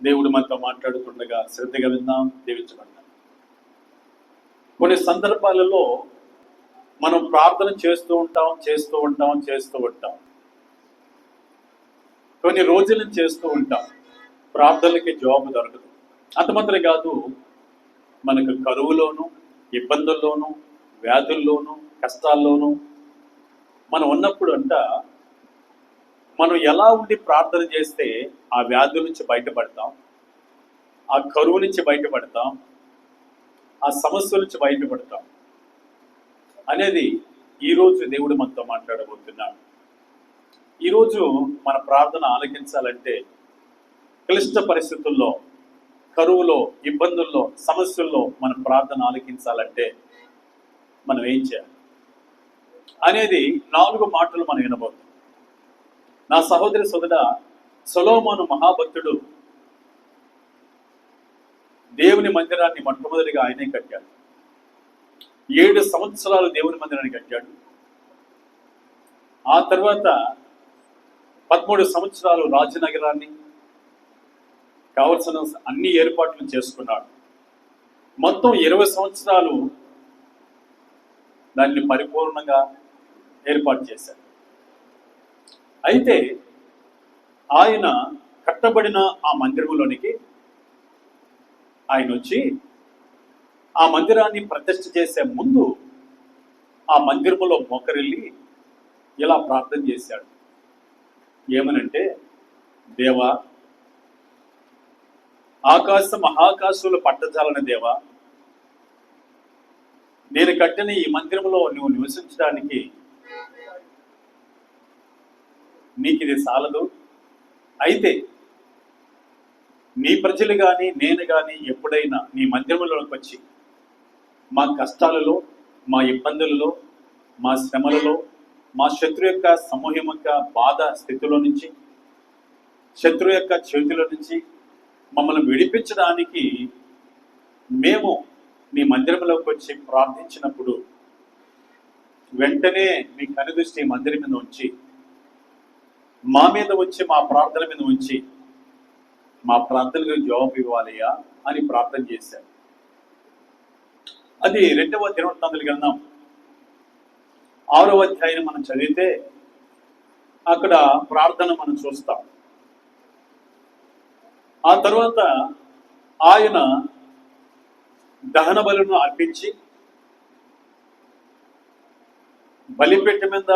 దేవుడు మనతో మాట్లాడుతుండగా శ్రద్ధగా విందాం, దీవించబడ్డాం. కొన్ని సందర్భాలలో మనం ప్రార్థన చేస్తూ ఉంటాం. కొన్ని రోజులు చేస్తూ ఉంటాం, ప్రార్థనలకి జవాబు దొరకదు. అంత మాత్రమే కాదు, మనకు కరువులోను, ఇబ్బందుల్లోనూ, వ్యాధుల్లోనూ, కష్టాల్లోనూ మనం ఉన్నప్పుడు మనం ఎలా ఉండి ప్రార్థన చేస్తే ఆ వ్యాధుల నుంచి బయటపడతాం, ఆ కరువు నుంచి బయటపడతాం, ఆ సమస్యల నుంచి బయటపడతాం అనేది ఈరోజు దేవుడు మనతో మాట్లాడబోతున్నాడు. ఈరోజు మన ప్రార్థన ఆలకించాలంటే, క్లిష్ట పరిస్థితుల్లో, కరువులో, ఇబ్బందుల్లో, సమస్యల్లో మన ప్రార్థన ఆలకించాలంటే మనం ఏం చేయాలి అనేది 4 మాటలు మనం వినబోతున్నాం. నా సహోదరి సోదరుడా, సొలొమోను మహాభక్తుడు దేవుని మందిరాన్ని మొట్టమొదటిగా ఆయనే కట్టాడు. 7 సంవత్సరాలు దేవుని మందిరాన్ని కట్టాడు. ఆ తర్వాత 13 సంవత్సరాలు రాజనగరాన్ని కావలసిన అన్ని ఏర్పాట్లు చేసుకున్నాడు. మొత్తం 20 సంవత్సరాలు దాన్ని పరిపూర్ణంగా ఏర్పాటు చేశాడు. అయితే ఆయన కట్టబడిన ఆ మందిరంలోనికి ఆయన వచ్చి ఆ మందిరాన్ని ప్రతిష్ఠ చేసే ముందు ఆ మందిరములో మోకరిల్లి ఇలా ప్రార్థన చేశాడు. ఏమనంటే, దేవా, మహాకాశములు పట్టజాలని దేవా, నేను కట్టిన ఈ మందిరంలో నువ్వు నివసించడానికి నీకు ఇది చాలదు. అయితే నీ ప్రజలు కానీ నేను కానీ ఎప్పుడైనా నీ మందిరంలోకి వచ్చి మా కష్టాలలో, మా ఇబ్బందులలో, మా శ్రమలలో, మా శత్రు యొక్క సమూహం యొక్క బాధ స్థితిలో నుంచి, శత్రు యొక్క చేతిలో నుంచి మమ్మల్ని విడిపించడానికి మేము నీ మందిరంలోకి వచ్చి ప్రార్థించినప్పుడు వెంటనే మీ కనుదృష్టి మందిరం మీద ఉంచి మా మీద వచ్చి మా ప్రార్థన మీద ఉంచి మా ప్రార్థనకు జవాబు ఇవ్వాలయ్యా అని ప్రార్థన చేశారు. అది 2వ దినవృత్తాంతాల గ్రంథం 6వ అధ్యాయం మనం చదివితే అక్కడ ప్రార్థన మనం చూస్తాం. ఆ తర్వాత ఆయన దహన బలులను అర్పించి బలిపెట్ట మీద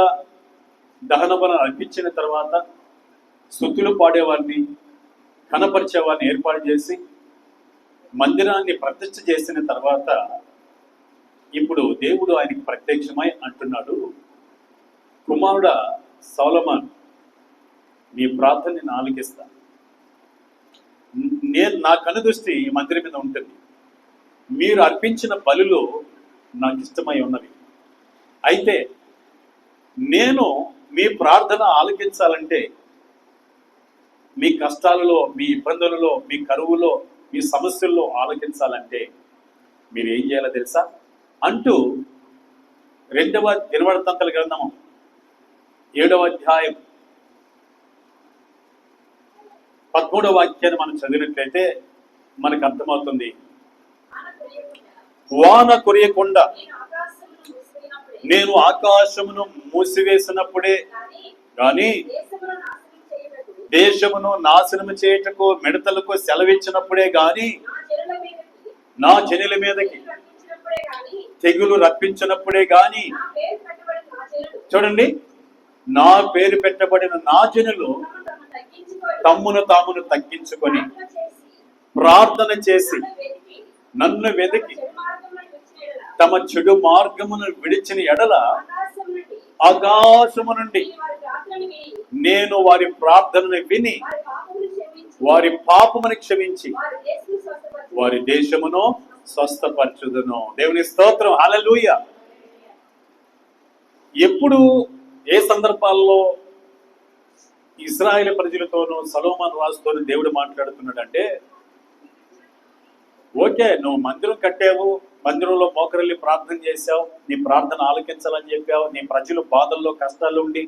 దహన బలను అర్పించిన తర్వాత స్తుతులు పాడేవారిని, కనపరిచేవారిని ఏర్పాటు చేసి మందిరాన్ని ప్రతిష్ఠ చేసిన తర్వాత ఇప్పుడు దేవుడు ఆయనకి ప్రత్యక్షమై అంటున్నాడు, కుమారుడా సొలొమోను, నీ ప్రార్థన నేను ఆలకిస్తా. నా కనుదృష్టి ఈ మందిరం మీద ఉంటుంది. మీరు అర్పించిన బలులు నాకు ఇష్టమై ఉన్నవి. అయితే నేను మీ ప్రార్థన ఆలకించాలంటే, మీ కష్టాలలో, మీ ఇబ్బందులలో, మీ కరువులో, మీ సమస్యల్లో ఆలకించాలంటే మీరు ఏం చేయాలో తెలుసా అంటూ 2వ దినవృత్తాంతాల గ్రంథము 7వ అధ్యాయం 13వ వాక్యాన్ని మనం చదివినట్లయితే మనకు అర్థమవుతుంది. వాన కురియకుండా నేను ఆకాశమును మూసివేసినప్పుడే గాని దేశమును నాశనము చేయుటకు మిడతలకు సెలవిచ్చినప్పుడే గాని నా జనుల మీదకి తెగులు రప్పించినప్పుడే గాని, చూడండి, నా పేరు పెట్టబడిన నా జనులు తమ్మును తామును తగ్గించుకొని ప్రార్థన చేసి నన్ను వెతికి తమ చెడు మార్గమును విడిచిన ఎడల ఆకాశము నుండి నేను వారి ప్రార్థనను విని వారి పాపమును క్షమించి వారి దేశమును స్వస్థపరచుదును. దేవుని స్తోత్రం, హల్లెలూయా. ఎప్పుడు ఏ సందర్భాల్లో ఇశ్రాయేలు ప్రజలతోనూ సొలొమోను రాజుతోనూ దేవుడు మాట్లాడుతున్నాడంటే, ఓకే, నువ్వు మందిరం కట్టావు, మందిరంలో మోకరిల్లి ప్రార్థన చేశావు, నీ ప్రార్థన ఆలకించాలని చెప్పావు, నీ ప్రజలు బాధల్లో కష్టాలు ఉండి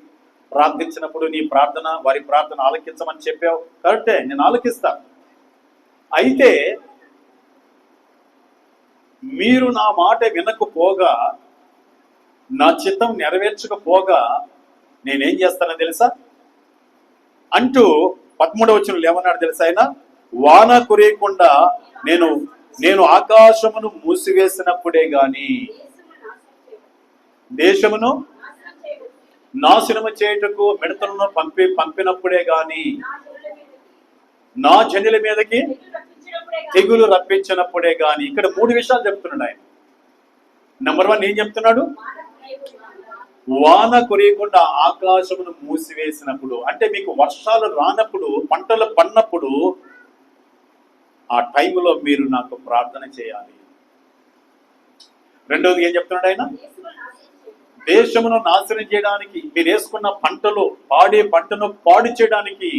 ప్రార్థించినప్పుడు నీ ప్రార్థన, వారి ప్రార్థన ఆలకించమని చెప్పావు. కరెక్టే, నేను ఆలకిస్తా. అయితే మీరు నా మాట వినకపోగా, నా చిత్తం నెరవేర్చకపోగా నేనేం చేస్తానో తెలుసా అంటూ 13వ వచనంలో ఏమన్నాడు తెలుసా? ఆయన వాన కురియకుండా నేను ఆకాశమును మూసివేసినప్పుడే గాని దేశమును నాశనము చేయుటకు మిడతలను పంపినప్పుడే గాని నా జనుల మీదకి తెగులు రప్పించినప్పుడే గాని. ఇక్కడ 3 విషయాలు చెప్తున్నాడు ఆయన. నెంబర్ 1 ఏం చెప్తున్నాడు? వాన కురియకుండా ఆకాశమును మూసివేసినప్పుడు, అంటే మీకు వర్షాలు రానప్పుడు, పంటలు పడినప్పుడు ఆ టైంలో మీరు నాకు ప్రార్థన చేయాలి. రెండవది ఏం చెప్తున్నాడు ఆయన? దేశమును నాశనం చేయడానికి, మీరు వేసుకున్న పంటను పాడు చేయడానికి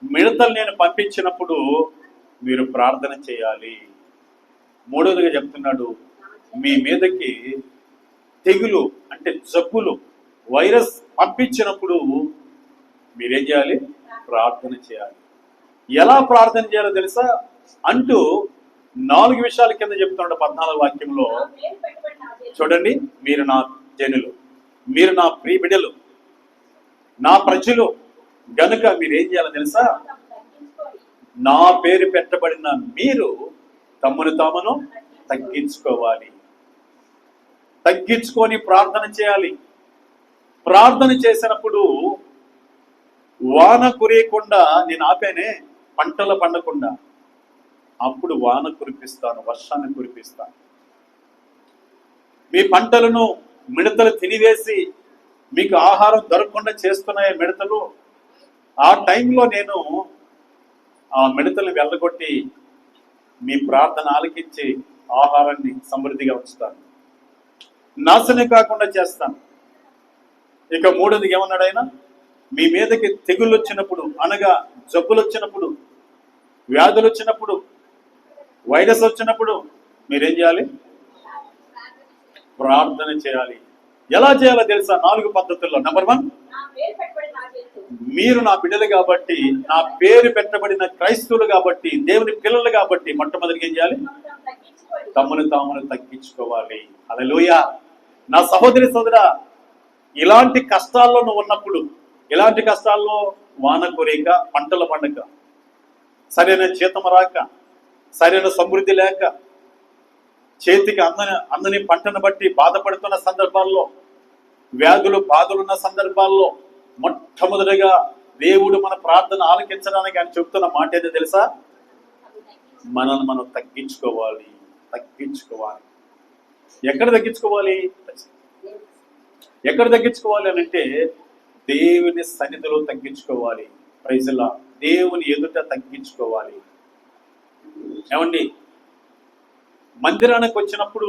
మిడతలు నేను పంపించినప్పుడు మీరు ప్రార్థన చేయాలి. మూడవదిగా చెప్తున్నాడు, మీ మీదకి తెగులు అంటే జబ్బులు, వైరస్ పంపించినప్పుడు మీరేం చేయాలి? ప్రార్థన చేయాలి. ఎలా ప్రార్థన చేయాలో తెలుసా అంటూ 4 విషయాల కింద చెప్తున్నాడు 14వ వాక్యంలో. చూడండి, మీరు నా జనులు, మీరు నా ప్రియ బిడ్డలు, నా ప్రజలు గనుక మీరేం చేయాలో తెలుసా? నా పేరు పెట్టబడిన మీరు తమను తామును తగ్గించుకోవాలి. తగ్గించుకొని ప్రార్థన చేయాలి. ప్రార్థన చేసినప్పుడు వాన కురియకుండా నేను ఆపానే, పంటలు పండకుండా, అప్పుడు వాన కురిపిస్తాను, వర్షాన్ని కురిపిస్తాను. మీ పంటలను మిడతలు తినివేసి మీకు ఆహారం దొరకకుండా చేస్తున్నాయి మిడతలు. ఆ టైంలో నేను ఆ మిడతలు వెళ్ళగొట్టి మీ ప్రార్థన ఆలకించి ఆహారాన్ని సమృద్ధిగా ఉంచుతాను, నాశనం కాకుండా చేస్తాను. ఇక 3వది ఏమన్నాడు ఆయన? మీ మీదకి తెగుళ్ళు వచ్చినప్పుడు, అనగా జబ్బులు వచ్చినప్పుడు, వ్యాధులు వచ్చినప్పుడు, వైరస్ వచ్చినప్పుడు మీరేం చేయాలి? ప్రార్థన చేయాలి. ఎలా చేయాలో తెలుసా? 4 పద్ధతుల్లో. నెంబర్ 1, మీరు నా బిడ్డలు కాబట్టి, నా పేరు పెట్టబడిన క్రైస్తవులు కాబట్టి, దేవుని పిల్లలు కాబట్టి మొట్టమొదటిగా ఏం చేయాలి? తమను తామును తగ్గించుకోవాలి. హల్లెలూయా. నా సహోదరి సోదరా, ఇలాంటి కష్టాల్లో నువ్వు ఉన్నప్పుడు, ఇలాంటి కష్టాల్లో వాన కురియక, పంటలు పండక, సరైన జీతం రాక, సరైన సమృద్ధి లేక, చేతికి అందని పంటను బట్టి బాధపడుతున్న సందర్భాల్లో, వ్యాధులు బాధలున్న సందర్భాల్లో మొట్టమొదటిగా దేవుడు మన ప్రార్థన ఆలకించడానికి ఆయన చెప్తున్న మాట ఏదో తెలుసా? మనల్ని మనం తగ్గించుకోవాలి. ఎక్కడ తగ్గించుకోవాలి? ఎక్కడ తగ్గించుకోవాలి అని అంటే దేవుని సన్నిధిలో తగ్గించుకోవాలి. ప్రైజ్ లా, దేవుని ఎదుట తగ్గించుకోవాలి. ఏమండి, మందిరానికి వచ్చినప్పుడు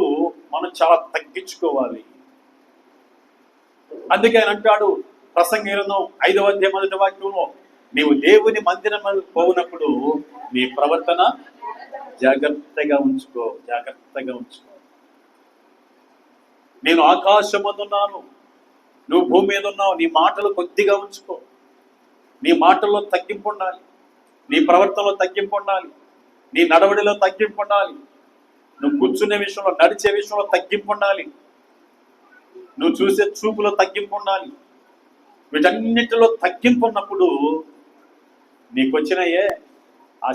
మనం చాలా తగ్గించుకోవాలి. అందుకే ఆయన అంటాడు ప్రసంగి గ్రంథం 5వ అధ్యాయం 1వ వాక్యంలో, నీవు దేవుని మందిరం పోయినప్పుడు నీ ప్రవర్తన జాగ్రత్తగా ఉంచుకో. నేను ఆకాశం మీద ఉన్నాను, నువ్వు భూమి మీద ఉన్నావు, నీ మాటలు కొద్దిగా ఉంచుకో. నీ మాటల్లో తగ్గింపు ఉండాలి, నీ ప్రవర్తనలో తగ్గింపు ఉండాలి, నీ నడవడిలో తగ్గింపు ఉండాలి, నువ్వు కూర్చునే విషయంలో, నడిచే విషయంలో తగ్గింపు ఉండాలి, నువ్వు చూసే చూపులో తగ్గింపు ఉండాలి. వీటన్నిటిలో తగ్గింపు ఉన్నప్పుడు నీకు వచ్చినయే ఆ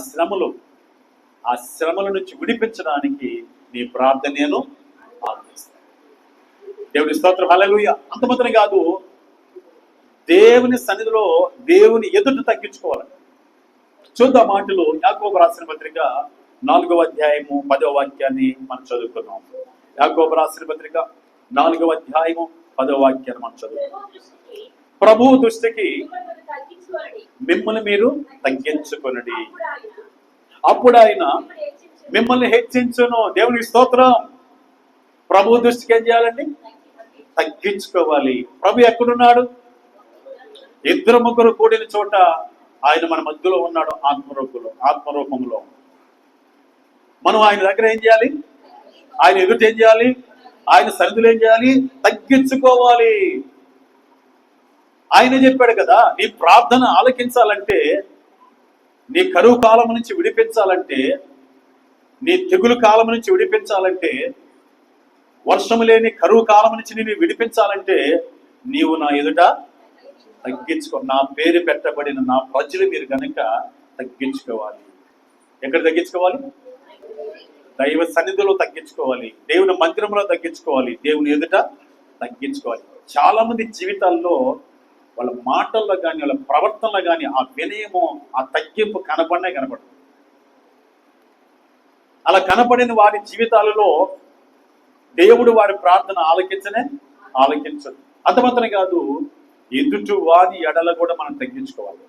శ్రమల నుంచి విడిపించడానికి నీ ప్రార్థన నేను ఆలకిస్తాను. దేవుని స్తోత్రం, హల్లెలూయా. అంత మాత్రం కాదు, దేవుని సన్నిధిలో దేవుని ఎదుట తగ్గించుకోవాలి. చూద్దాం మాటలు. యాకోబు రాసిన పత్రిక 4వ అధ్యాయము 10వ వాక్యాన్ని మనం చదువుకున్నాం. యాకోబు రాసిన పత్రిక 4వ అధ్యాయము 10వ వాక్యాన్ని మనం చదువుకున్నాం. ప్రభు దృష్టికి మిమ్మల్ని మీరు తగ్గించుకొనుడి, అప్పుడు ఆయన మిమ్మల్ని హెచ్చించును. దేవునికి స్తోత్రం. ప్రభు దృష్టికి ఏం చేయాలండి? తగ్గించుకోవాలి. ప్రభు ఎక్కడున్నాడు? 2-3 కూడిన చోట ఆయన మన మధ్యలో ఉన్నాడు. ఆత్మరూపంలో మనం ఆయన దగ్గర ఏం చేయాలి? ఆయన ఎదుట ఏం చేయాలి? ఆయన సన్నిధిలో ఏం చేయాలి? తగ్గించుకోవాలి. ఆయన చెప్పాడు కదా, నీ ప్రార్థన ఆలకించాలంటే నీ కరువు కాలం నుంచి విడిపించాలంటే, నీ తెగులు కాలం నుంచి విడిపించాలంటే, వర్షము లేని కరువు కాలం నుంచి నేను విడిపించాలంటే నీవు నా ఎదుట తగ్గించుకో. నా పేరు పెట్టబడిన నా ప్రజలు మీరు కనుక తగ్గించుకోవాలి. ఎక్కడ తగ్గించుకోవాలి? దైవ సన్నిధిలో తగ్గించుకోవాలి, దేవుని మందిరంలో తగ్గించుకోవాలి, దేవుని ఎదుట తగ్గించుకోవాలి. చాలా మంది జీవితాల్లో వాళ్ళ మాటల్లో కానీ వాళ్ళ ప్రవర్తనలో కానీ ఆ వినయము, ఆ తగ్గింపు కనపడదు. అలా కనపడిన వారి జీవితాలలో దేవుడు వారి ప్రార్థన ఆలకించదు. అంత మాత్రం కాదు, ఎదుటి వారి ఎడల కూడా మనం తగ్గించుకోవాలి.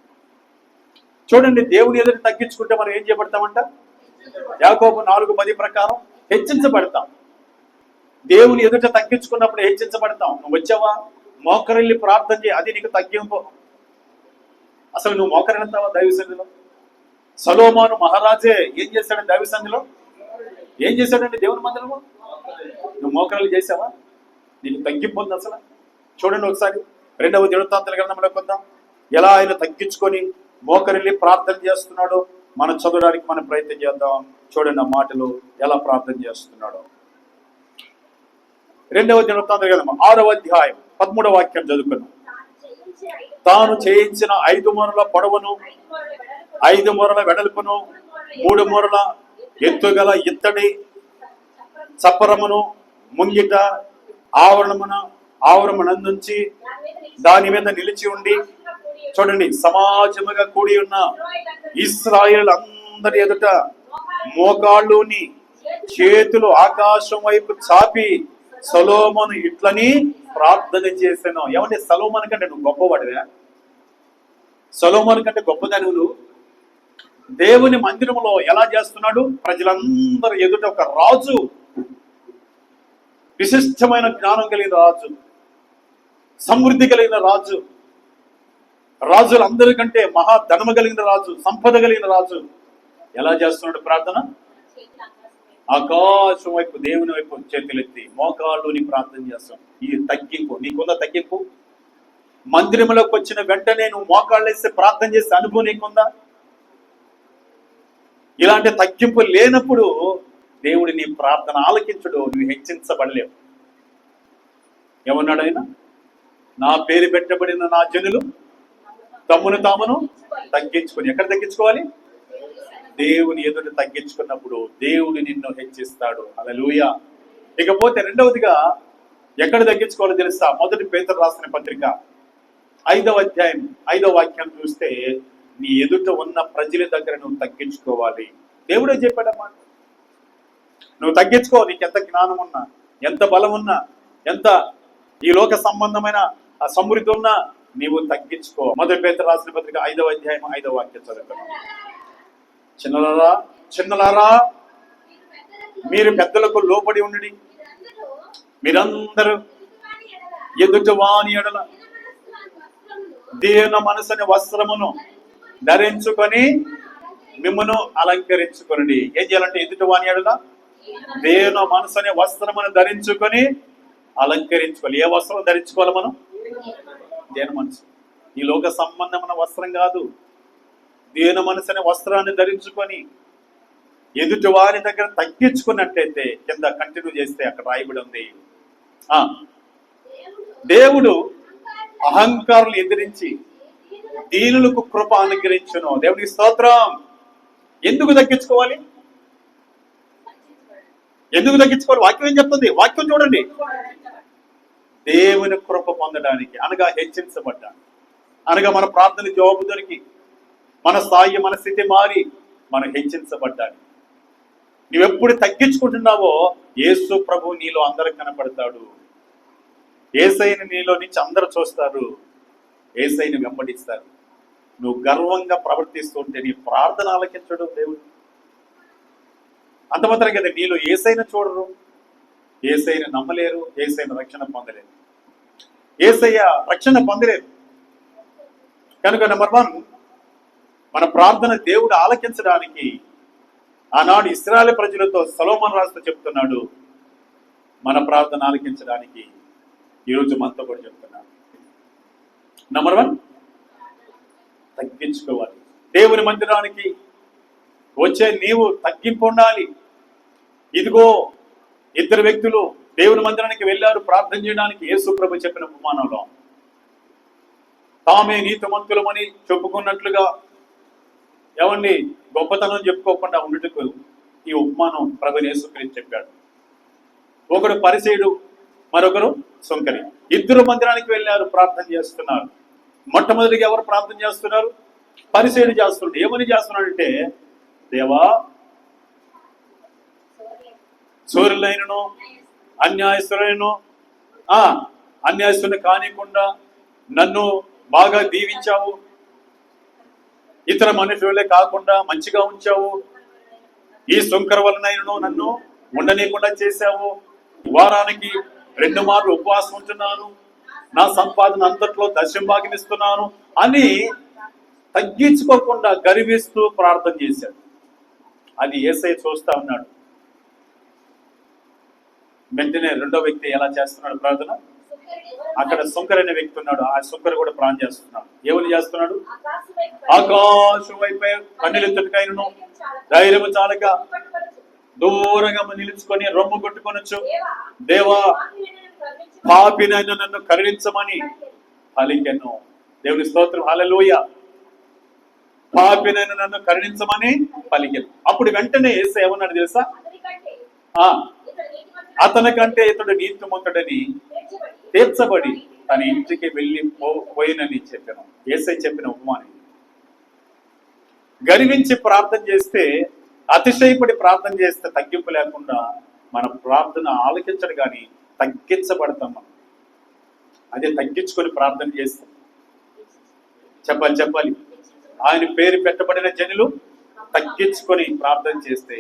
చూడండి, దేవుని ఎదుట తగ్గించుకుంటే మనం ఏం చేయబడతామంట? యాకోబు 4:10 ప్రకారం హెచ్చించబడతాం. దేవుని ఎదుట తగ్గించుకున్నప్పుడు హెచ్చించబడతాం. నువ్వు వచ్చావా, మోకరిల్లి ప్రార్థన చేయి, అది నీకు తగ్గింపు. అసలు నువ్వు మోకరిల్లుతావా దైవ సన్నిధిలో? సొలొమోను మహారాజే ఏం చేశాడు దైవ సన్నిధిలో? ఏం చేశాడండి దేవుని మందిరంలో? నువ్వు మోకరిల్లు చేసావా? నీకు తగ్గింపు ఉంది అసలు? చూడండి ఒకసారి 2వ దినవృత్తాంతాల గ్రంథంలోకి వద్దాం. ఎలా ఆయన తగ్గించుకొని మోకరిల్లి ప్రార్థన చేస్తున్నాడో మనం చదవడానికి మనం ప్రయత్నం చేద్దాం. చూడండి ఆ మాటలు ఎలా ప్రార్థన చేస్తున్నాడో. 2వ దినవృత్తాంతాల గ్రంథం 6వ అధ్యాయం 13వ వాక్యం చదువుకున్నాం. తాను చేయించిన 5 మూరల పొడవును, 5 మూరల వెడల్పును, 3 మూరల ఎత్తుగల ఇత్తడి చప్పరమును ముంగిట ఆవరణమునందుంచి దాని మీద నిలిచి ఉండి, చూడండి, సమాజముగా కూడి ఉన్న ఇశ్రాయేలు అందరి ఎదుట మోకాళ్ళుని చేతులు ఆకాశం వైపు చాపి సొలొమోను ఇట్లని ప్రార్థన చేశాను. ఏమంటే సొలొమోను కంటే నువ్వు గొప్పవాడివా? సొలొమోను కంటే గొప్పదాని నువ్వు? దేవుని మందిరంలో ఎలా చేస్తున్నాడు? ప్రజలందరి ఎదుట ఒక రాజు, విశిష్టమైన జ్ఞానం కలిగిన రాజు, సమృద్ధి కలిగిన రాజు, రాజులందరికంటే మహాధనము కలిగిన రాజు, సంపద కలిగిన రాజు ఎలా చేస్తున్నాడు ప్రార్థన? ఆకాశం వైపు, దేవుని వైపు చేతులెత్తి మోకాళ్ళుని ప్రార్థన చేస్తాం. ఈ తగ్గింపు నీకుందా? తగ్గింపు మందిరంలోకి వచ్చిన వెంటనే నువ్వు మోకాళ్ళు వేస్తే ప్రార్థన చేసే అనుభవం నీకుందా? ఇలాంటి తగ్గింపు లేనప్పుడు దేవుడు నీ ప్రార్థన ఆలకించడు, నువ్వు హెచ్చించబడలేవు. ఏమన్నాడు ఆయన? నా పేరు పెట్టబడిన నా జనులు తమ్మును తామును తగ్గించుకొని. ఎక్కడ తగ్గించుకోవాలి? దేవుని ఎదుట తగ్గించుకున్నప్పుడు దేవుడు నిన్ను హెచ్చిస్తాడు. హల్లెలూయా. ఇకపోతే రెండవదిగా ఎక్కడ తగ్గించుకోవాలో తెలుసా? 1 పేతురు రాసిన పత్రిక 5వ అధ్యాయం 5వ వాక్యం చూస్తే, నీ ఎదుట ఉన్న ప్రజల దగ్గర నువ్వు తగ్గించుకోవాలి. దేవుడే చెప్పాడన్నమాట. నువ్వు తగ్గించుకో. నీకు ఎంత జ్ఞానం ఉన్నా, ఎంత బలం ఉన్నా, ఎంత ఈ లోక సంబంధమైన సమృద్ధి ఉన్నా నీవు తగ్గించుకో. 1 పేతురు రాసిన పత్రిక 5వ అధ్యాయం 5వ వాక్యం చదువుతున్నాం. చిన్నలారా మీరు పెద్దలకు లోబడి ఉండి, మీరందరూ ఎదుటి వాని ఎడల దీన మనసుని వస్త్రమును ధరించుకొని మిమ్మను అలంకరించుకోండి. ఏం చేయాలంటే ఎదుటి వాని ఎడల దీన మనసుని వస్త్రమును ధరించుకొని అలంకరించుకోవాలి. ఏ వస్త్రం ధరించుకోవాలి మనం? దీన మనసు. ఈ లోక సంబంధమైన వస్త్రం కాదు. దీన మనసు అనే వస్త్రాన్ని ధరించుకొని ఎదుటి వారి దగ్గర తగ్గించుకున్నట్టయితే, కింద కంటిన్యూ చేస్తే అక్కడ రాయబడి ఉంది, దేవుడు అహంకారులు ఎదిరించి దీనులకు కృప అనుగ్రహించును. దేవునికి స్తోత్రం. ఎందుకు తగ్గించుకోవాలి? ఎందుకు తగ్గించుకోవాలి? వాక్యం ఏం చెప్తుంది? వాక్యం చూడండి. దేవుని కృప పొందడానికి, అనగా హెచ్చించబడ్డానికి, అనగా మన ప్రార్థన జవాబు దొరికి, మన స్థాయి, మన స్థితి మారి మనం హెచ్చించబడ్డానికి. నువ్వెప్పుడు తగ్గించుకుంటున్నావో యేసు ప్రభు నీలో అందరూ కనపడతాడు. యేసయ్యని నీలో నుంచి అందరూ చూస్తారు, యేసయ్యని వెంబడిస్తారు. నువ్వు గర్వంగా ప్రవర్తిస్తుంటే నీ ప్రార్థన ఆలకించడు దేవుడు. అంత మాత్రం కదా, నీలో యేసయ్యని చూడరు, యేసయ్యని నమ్మలేరు, యేసయ్యని రక్షణ పొందలేరు, యేసయ్య రక్షణ పొందలేరు. కనుక నెంబర్ 1, మన ప్రార్థన దేవుడు ఆలకించడానికి ఆనాడు ఇశ్రాయేలు ప్రజలతో సొలొమోను రాజుతో చెప్తున్నాడు. మన ప్రార్థన ఆలకించడానికి ఈరోజు మనతో కూడా చెప్తున్నాడు. నెంబర్ 1, తగ్గించుకోవాలి. దేవుని మందిరానికి వచ్చే నీవు తగ్గింపు ఉండాలి. ఇదిగో ఇద్దరు వ్యక్తులు దేవుని మందిరానికి వెళ్ళారు ప్రార్థన చేయడానికి. యేసు ప్రభు చెప్పిన ఉపమానంలో తామే నీతిమంతులమని చెప్పుకున్నట్లుగా ఏమండి గొప్పతనం చెప్పుకోకుండా ఉన్నట్టుకు ఈ ఉపమానం ప్రభుని యేసుక్రీస్తు చెప్పాడు. ఒకడు పరిసయ్యుడు, మరొకరు సుంకరి. ఇద్దరు మందిరానికి వెళ్ళారు, ప్రార్థన చేస్తున్నారు. మొట్టమొదటిగా ఎవరు ప్రార్థన చేస్తున్నారు? పరిసయ్యుడు చేస్తున్నాడు. ఏమని చేస్తున్నాడంటే, దేవా సూర్యులైనను అన్యాయస్తులైనను అన్యాయస్తుని కానికుండా నన్ను బాగా దీవించావు, ఇతర మనుషులే కాకుండా మంచిగా ఉంచావు, ఈ సుంకర వలనైనను నన్ను ఉండనీయకుండా చేశావు, వారానికి 2 మార్లు ఉపవాసం ఉంటున్నాను, నా సంపాదన అంతట్లో దశంభాగం ఇస్తున్నాను అని తగ్గించుకోకుండా గర్విస్తూ ప్రార్థన చేశాడు. అది యేసయ్య చూస్తా ఉన్నాడు. వెంటనే రెండో వ్యక్తి ఎలా చేస్తున్నాడు ప్రార్థన? అక్కడ సుంకర్ అనే వ్యక్తి ఉన్నాడు. ఆ సుంకర్ కూడా ప్రార్థన చేస్తున్నాడు. ఏమని చేస్తున్నాడు? ఆకాశం వైపే కన్నులెత్తుటకైనను ధైర్యము చాలక దూరంగా నిలుచుకొని రొమ్ము కొట్టుకొనొచ్చు. దేవా పాపినైన నన్ను కరుణించమని పలికెను. దేవుని స్తోత్రం, హల్లెలూయా. పాపినైన నన్ను కరుణించమని పలికెను. అప్పుడు వెంటనే యేసు ఏమన్నాడు తెలుసా? అతని కంటే ఇతడు నీతిమంతుడని తీర్చబడి తన ఇంటికి వెళ్ళి పోయినని చెప్పాను. యేసయ్య చెప్పిన ఉపమానం. గర్వించి ప్రార్థన చేస్తే, అతిశయపడి ప్రార్థన చేస్తే తగ్గింపు లేకుండా మన ప్రార్థన ఆలకించడు కానీ తగ్గించబడతాం మనం. అదే తగ్గించుకొని ప్రార్థన చేస్తాం. చెప్పాలి. ఆయన పేరు పెట్టబడిన జనులు తగ్గించుకొని ప్రార్థన చేస్తే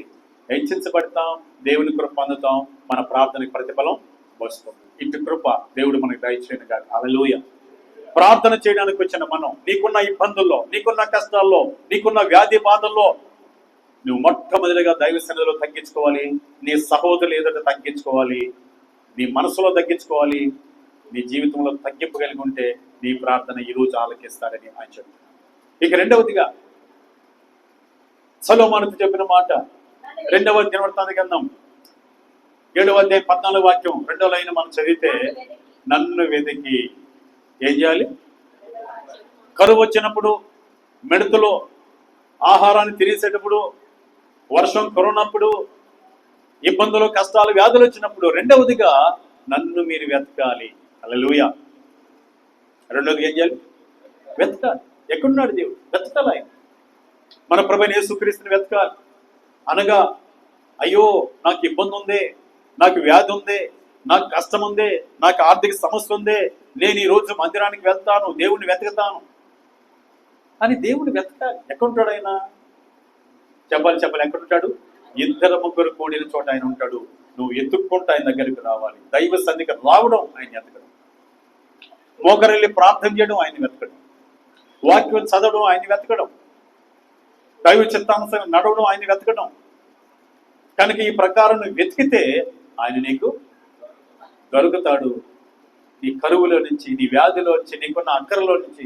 హెచ్చించబడతాం, దేవుని కృప పొందుతాం, మన ప్రార్థనకి ప్రతిఫలం వస్తుంది. ఇటు కృప దేవుడు మనకి దయచేయను కాదు. హల్లెలూయా. ప్రార్థన చేయడానికి వచ్చిన మనం నీకున్న ఇబ్బందుల్లో, నీకున్న కష్టాల్లో, నీకున్న వ్యాధి బాధల్లో నువ్వు మొట్టమొదటిగా దైవ సన్నిధిలో తగ్గించుకోవాలి. నీ సహోదరులు ఎదుట తగ్గించుకోవాలి, నీ మనసులో తగ్గించుకోవాలి. నీ జీవితంలో తగ్గింపు కలిగి ఉంటే నీ ప్రార్థన ఈ రోజు ఆలకిస్తాడని ఆయన చెప్తున్నాడు. ఇక రెండవదిగా సొలొమోనుతో చెప్పిన మాట 2వ దినవృత్తాంత గ్రంథం 7వ అధ్యాయం 14వ వాక్యం 2వ లైన్ మనం చదివితే, నన్ను వెతికి ఏం చేయాలి? కరువు వచ్చినప్పుడు, మిడతలో ఆహారాన్ని తినేసేటప్పుడు, వర్షం కురవనప్పుడు, ఇబ్బందులు కష్టాలు వ్యాధులు వచ్చినప్పుడు రెండవదిగా నన్ను మీరు వెతకాలి. హల్లెలూయా. రెండవదిగా ఏం చేయాలి? వెతకాలి. ఎక్కడున్నాడు దేవుడు? వెతకాలి. ఆయన మన ప్రభువైన యేసుక్రీస్తుని వెతకాలి. అనగా అయ్యో నాకు ఇబ్బంది ఉంది, నాకు వ్యాధి ఉంది, నాకు కష్టం ఉంది, నాకు ఆర్థిక సమస్య ఉంది, నేను ఈ రోజు మందిరానికి వెళ్తాను, దేవుణ్ణి వెతుకుతాను అని దేవుని వెతకాలి. ఎక్కడుంటాడు ఆయన? చెప్పాలి. ఎక్కడుంటాడు? 2-3 కూడిన చోట ఆయన ఉంటాడు. నువ్వు ఎత్తుక్కుంటూ ఆయన దగ్గరికి రావాలి. దైవ సన్నిధికి రావడం ఆయన వెతకడం, మోకరెళ్ళి ప్రార్థన చేయడం ఆయన వెతకడం, వాక్యం చదవడం ఆయన వెతకడం, దైవ చిత్తానుసారం నడవడం ఆయన వెతకడం. కనుక ఈ ప్రకారం నువ్వు వెతికితే ఆయన నీకు దొరుకుతాడు. నీ కరువులో నుంచి, నీ వ్యాధిలో నుంచి, నీకున్న అక్కరలో నుంచి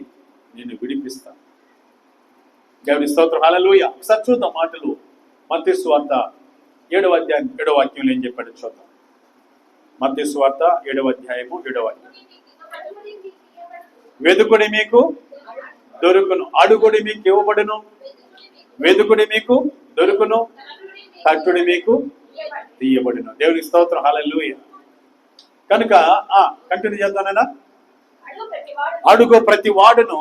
నేను విడిపిస్తాను. దేవుని స్తోత్రం, హల్లెలూయా. ఒకసారి చూద్దాం మాటలు. మత్తయి సువార్త 7వ అధ్యాయం 7వ వాక్యంలో ఏం చెప్పాడు చూద్దాం. మత్తయి సువార్త 7వ అధ్యాయము 7వ వాక్యం. వెదుకుడి మీకు దొరుకును, అడుగుడి మీకు ఇవ్వబడును, వెదుకుడి మీకు దొరుకును, తట్టుడి మీకు తీయబడును. దేవుని స్తోత్రం, హల్లెలూయా. కనుక కంటిన్యూ చేద్దానైనా. అడుగు ప్రతి వాడును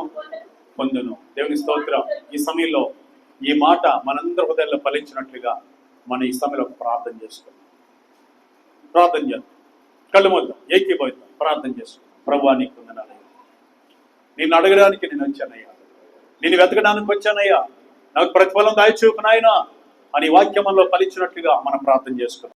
పొందును. దేవుని స్తోత్రం. ఈ సమయంలో ఈ మాట మనందరి హృదయాల్లో ఫలించినట్లుగా మనం ఈ సమయంలో ప్రార్థన చేసుకుందాం. ప్రార్థన చేద్దాం. కళ్ళు మూద్దాం, ఏకీభవిద్దాం, ప్రార్థన చేసుకుందాం. ప్రభువా నీకు వందనాలయ్యా, నిన్ను అడగడానికి నేను వచ్చానయ్యా, నిన్ను వెతకడానికి వచ్చానయ్యా, నాకు ప్రతిఫలం దాయిచూపు నాయనా అని వాక్యమంలో ఫలించినట్లుగా మనం ప్రార్థన చేసుకుందాం.